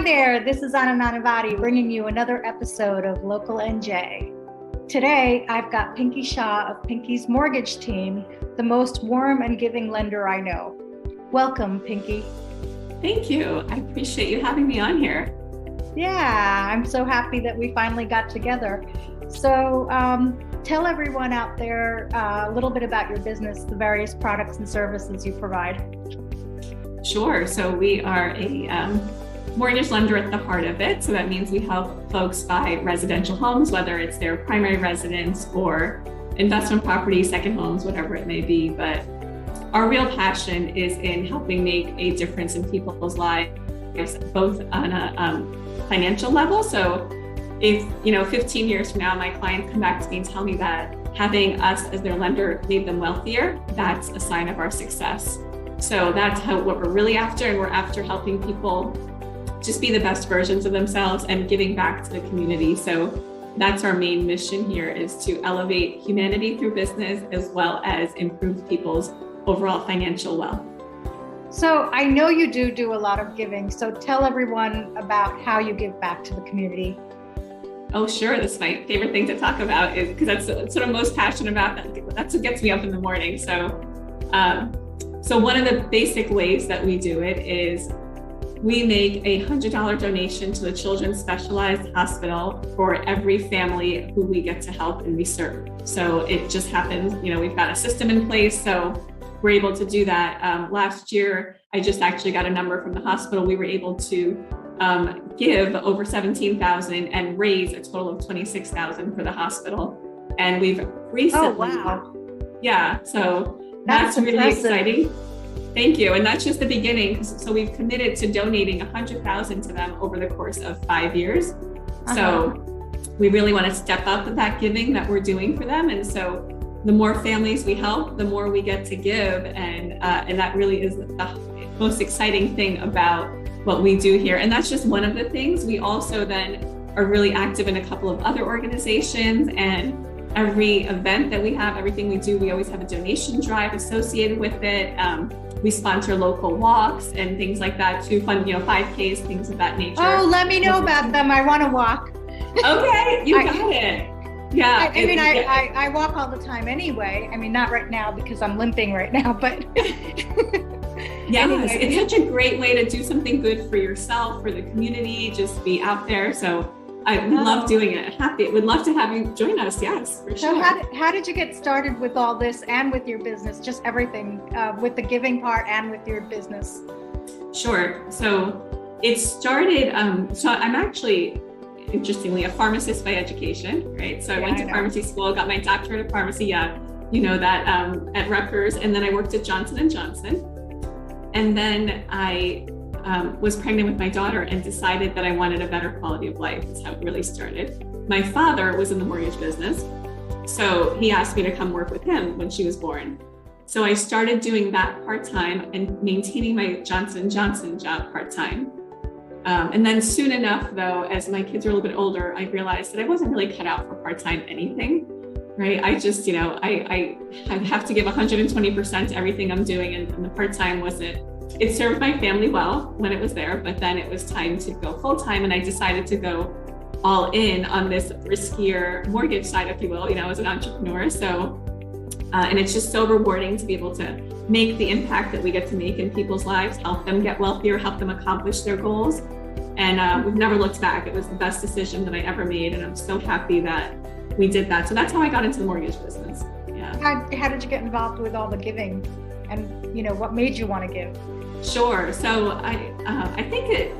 there, this is Anna Nanavati bringing you another episode of Local NJ. Today, I've got Pinky Shah of Pinky's Mortgage Team, the most warm and giving lender I know. Welcome, Pinky. Thank you. I appreciate you having me on here. Yeah, I'm so happy that we finally got together. So tell everyone out there a little bit about your business, the various products and services you provide. Sure. So we are a mortgage lender at the heart of it. So that means we help folks buy residential homes, whether it's their primary residence or investment property, second homes, whatever it may be. But our real passion is in helping make a difference in people's lives, both on a financial level. So if, 15 years from now, my clients come back to me and tell me that having us as their lender made them wealthier, that's a sign of our success. So that's what we're really after. And we're after helping people just be the best versions of themselves and giving back to the community. So that's our main mission here, is to elevate humanity through business as well as improve people's overall financial wealth. So I know you do a lot of giving. So tell everyone about how you give back to the community. Oh, sure. That's my favorite thing to talk about, is because that's what I'm most passionate about. That's what gets me up in the morning. So one of the basic ways that we do it is we make a $100 donation to the Children's Specialized Hospital for every family who we get to help and we serve. So it just happens, we've got a system in place, so we're able to do that. Last year, I just actually got a number from the hospital. We were able to give over $17,000 and raise a total of $26,000 for the hospital. And we've recently, oh, wow. Yeah, so that's really impressive. Exciting. Thank you. And that's just the beginning. So we've committed to donating $100,000 to them over the course of 5 years. Uh-huh. So we really want to step up with that giving that we're doing for them. And so the more families we help, the more we get to give. And that really is the most exciting thing about what we do here. And that's just one of the things. We also then are really active in a couple of other organizations, and every event that we have, everything we do, we always have a donation drive associated with it. We sponsor local walks and things like that to fund, 5Ks, things of that nature. Oh, let me know about them. I want to walk. Okay, you got it. Yeah. I walk all the time anyway. I mean, not right now because I'm limping right now, but. Yes, anyway. It's such a great way to do something good for yourself, for the community, just be out there. So I love doing it. Would love to have you join us. Yes, for sure. So how did you get started with all this and with your business, just everything, with the giving part and with your business? Sure. So it started, so I'm actually, interestingly, a pharmacist by education, right? So I went to pharmacy school, got my doctorate of pharmacy, at Rutgers, and then I worked at Johnson & Johnson. And then I was pregnant with my daughter and decided that I wanted a better quality of life. That's how it really started. My father was in the mortgage business, so he asked me to come work with him when she was born. So I started doing that part-time and maintaining my Johnson & Johnson job part-time. And then soon enough, though, as my kids were a little bit older, I realized that I wasn't really cut out for part-time anything, right? I just, I have to give 120% to everything I'm doing, and the part-time it served my family well when it was there, but then it was time to go full-time, and I decided to go all in on this riskier mortgage side, if you will, as an entrepreneur. So, and it's just so rewarding to be able to make the impact that we get to make in people's lives, help them get wealthier, help them accomplish their goals. And we've never looked back. It was the best decision that I ever made, and I'm so happy that we did that. So that's how I got into the mortgage business. Yeah. How did you get involved with all the giving, and what made you want to give? Sure. So I think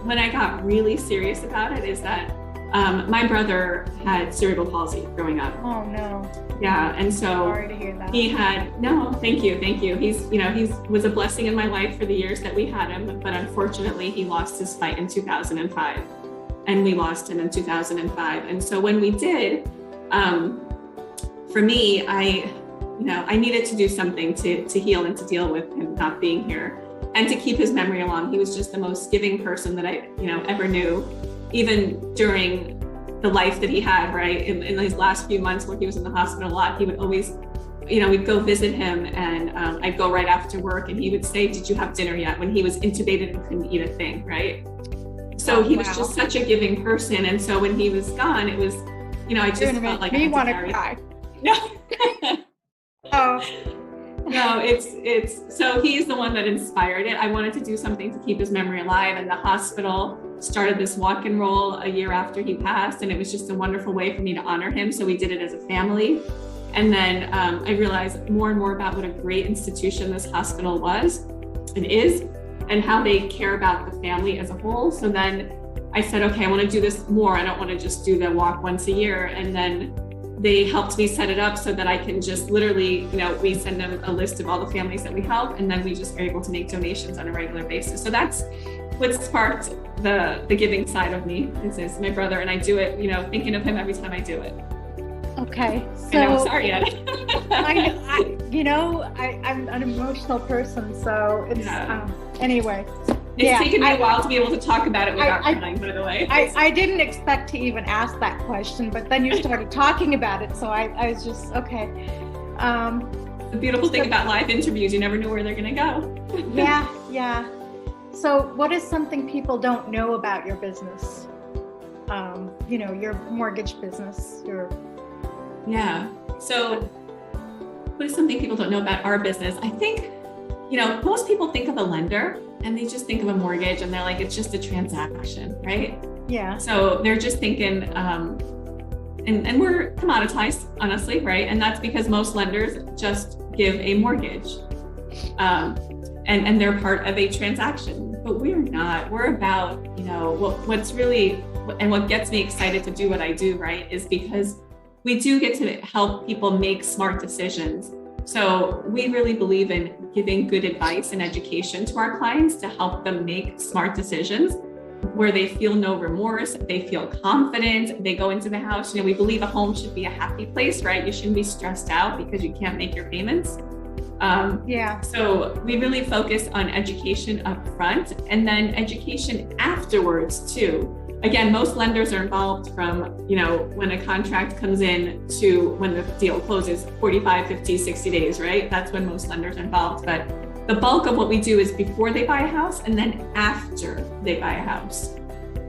when I got really serious about it is that my brother had cerebral palsy growing up. Oh no. Yeah, and so sorry to hear that. Thank you. He's was a blessing in my life for the years that we had him, but unfortunately he lost his fight in 2005, and we lost him in 2005. And so when we did, for me, I needed to do something to heal and to deal with him not being here, and to keep his memory alive. He was just the most giving person that I ever knew, even during the life that he had, right? In his last few months where he was in the hospital a lot, he would always, we'd go visit him, and I'd go right after work, and he would say, "Did you have dinner yet?" when he was intubated and couldn't eat a thing, right? So he was just such a giving person. And so when he was gone, it was, I just felt like I had want to cry. No. Oh. No, it's so he's the one that inspired it. I wanted to do something to keep his memory alive, and the hospital started this walk and roll a year after he passed, and it was just a wonderful way for me to honor him. So we did it as a family. And then I realized more and more about what a great institution this hospital was and is, and how they care about the family as a whole. So then I said, okay, I want to do this more. I don't want to just do the walk once a year. And then they helped me set it up so that I can just literally, we send them a list of all the families that we help, and then we just are able to make donations on a regular basis. So that's what sparked the giving side of me. Is my brother, and I do it, thinking of him every time I do it. Okay. So I know, sorry, Ed. I'm an emotional person, so it's anyway. It's taken me a while to be able to talk about it without crying, by the way. I didn't expect to even ask that question, but then you started talking about it, so I was just, okay. The beautiful thing about live interviews, you never know where they're going to go. Yeah. So what is something people don't know about your business? Your mortgage business, Yeah. So what is something people don't know about our business? I think, most people think of a lender and they just think of a mortgage and they're like, it's just a transaction, right? Yeah. So they're just thinking, and we're commoditized, honestly, right? And that's because most lenders just give a mortgage and they're part of a transaction, but we're not. We're about, what's really, and what gets me excited to do what I do, right, is because we do get to help people make smart decisions. So we really believe in giving good advice and education to our clients to help them make smart decisions where they feel no remorse, they feel confident, they go into the house. We believe a home should be a happy place, right? You shouldn't be stressed out because you can't make your payments. So we really focus on education up front and then education afterwards too. Again, most lenders are involved from, when a contract comes in to when the deal closes, 45, 50, 60 days, right? That's when most lenders are involved. But the bulk of what we do is before they buy a house and then after they buy a house.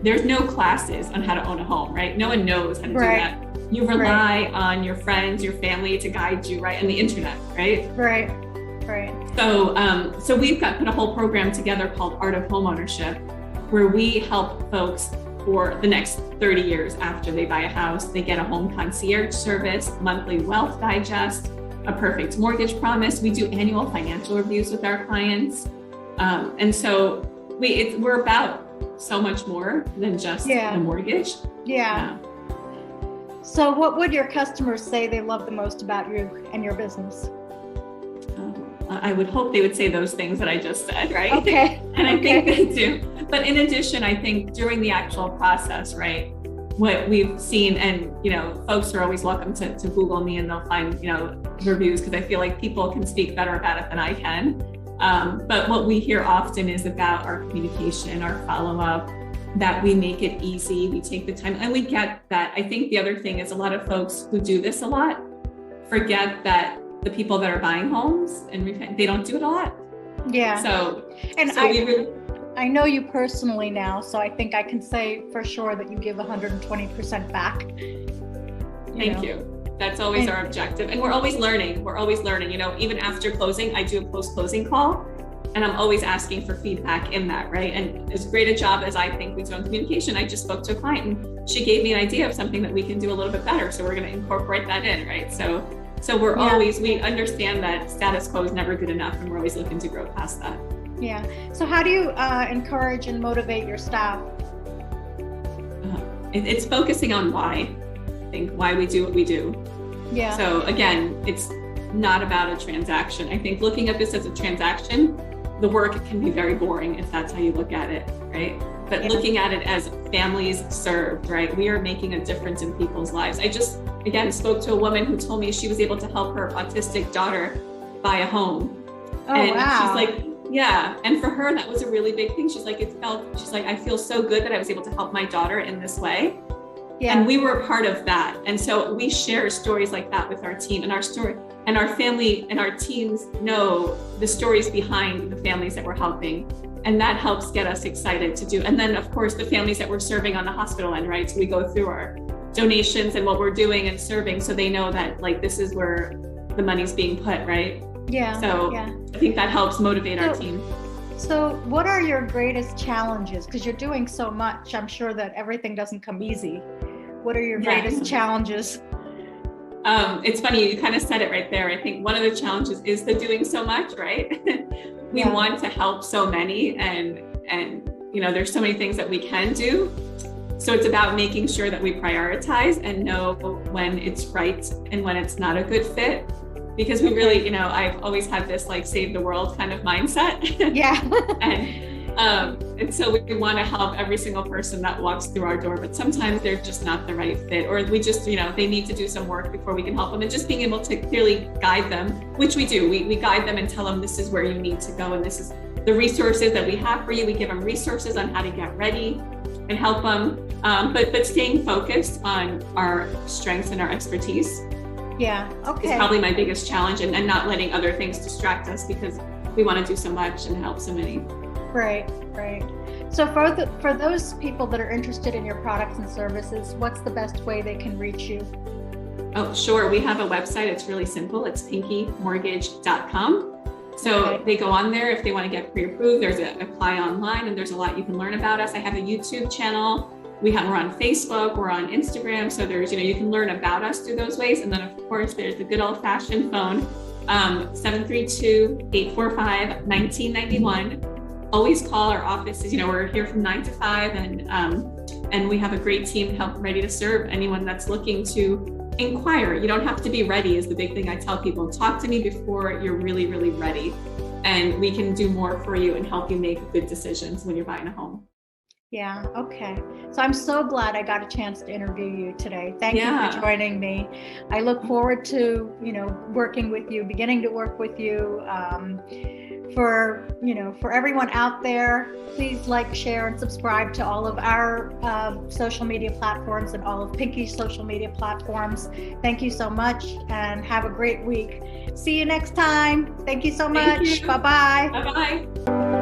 There's no classes on how to own a home, right? No one knows how to do that. You rely on your friends, your family to guide you, right? And the internet, right? Right. So we've put a whole program together called Art of Homeownership, where we help folks for the next 30 years after they buy a house. They get a home concierge service, monthly wealth digest, a perfect mortgage promise. We do annual financial reviews with our clients. And so we're about so much more than just the mortgage. Yeah. So what would your customers say they love the most about you and your business? I would hope they would say those things that I just said, right? Okay. And I think they do. But in addition, I think during the actual process, right, what we've seen, and, folks are always welcome to Google me and they'll find, reviews, because I feel like people can speak better about it than I can. But what we hear often is about our communication, our follow-up, that we make it easy, we take the time, and we get that. I think the other thing is a lot of folks who do this a lot forget that the people that are buying homes and they don't do it a lot. Yeah. I know you personally now, so I think I can say for sure that you give 120% back. Thank you. That's always our objective. And we're always learning. Even after closing, I do a post-closing call, and I'm always asking for feedback in that, right? And as great a job as I think we do on communication, I just spoke to a client and she gave me an idea of something that we can do a little bit better. So we're going to incorporate that in, right? So we're we understand that status quo is never good enough, and we're always looking to grow past that. Yeah. So how do you encourage and motivate your staff? It's focusing on why. I think why we do what we do. Yeah. So again, it's not about a transaction. I think looking at this as a transaction, the work can be very boring if that's how you look at it, right? But looking at it as families served, right? We are making a difference in people's lives. I just, again, spoke to a woman who told me she was able to help her autistic daughter buy a home. Oh, and wow. She's like, yeah. And for her, that was a really big thing. She's like, I feel so good that I was able to help my daughter in this way. Yeah. And we were a part of that. And so we share stories like that with our team, and our family and our teams know the stories behind the families that we're helping. And that helps get us excited to do. And then of course the families that we're serving on the hospital end, right? So we go through our donations and what we're doing and serving, so they know that like this is where the money's being put, right? Yeah. So yeah. I think that helps motivate our team. So what are your greatest challenges? Because you're doing so much. I'm sure that everything doesn't come easy. What are your greatest challenges? It's funny, you kind of said it right there. I think one of the challenges is the doing so much, right? We want to help so many, and you know, there's so many things that we can do. So it's about making sure that we prioritize and know when it's right and when it's not a good fit. Because we really, you know, I've always had this like save the world kind of mindset. Yeah. And so we want to help every single person that walks through our door, but sometimes they're just not the right fit, or we just, you know, they need to do some work before we can help them. And just being able to clearly guide them, which we do, we guide them and tell them this is where you need to go, and this is the resources that we have for you. We give them resources on how to get ready and help them, but staying focused on our strengths and our expertise. Yeah, okay. It's probably my biggest challenge, and not letting other things distract us, because we want to do so much and help so many. Right. So for those people that are interested in your products and services, what's the best way they can reach you? Oh, sure. We have a website. It's really simple. It's pinkymortgage.com. So they go on there if they want to get pre-approved. There's an apply online, and there's a lot you can learn about us. I have a YouTube channel. We're on Facebook, we're on Instagram. So there's, you can learn about us through those ways. And then of course, there's the good old fashioned phone, 732-845-1991. Always call our offices. We're here from 9 to 5, and we have a great team ready to serve anyone that's looking to inquire. You don't have to be ready is the big thing I tell people. Talk to me before you're really, really ready. And we can do more for you and help you make good decisions when you're buying a home. Yeah. Okay. So I'm so glad I got a chance to interview you today. Thank you for joining me. I look forward to, working with you, beginning to work with you. For everyone out there, please like, share, and subscribe to all of our social media platforms and all of Pinky's social media platforms. Thank you so much, and have a great week. See you next time. Thank you so much. Bye-bye. Bye-bye.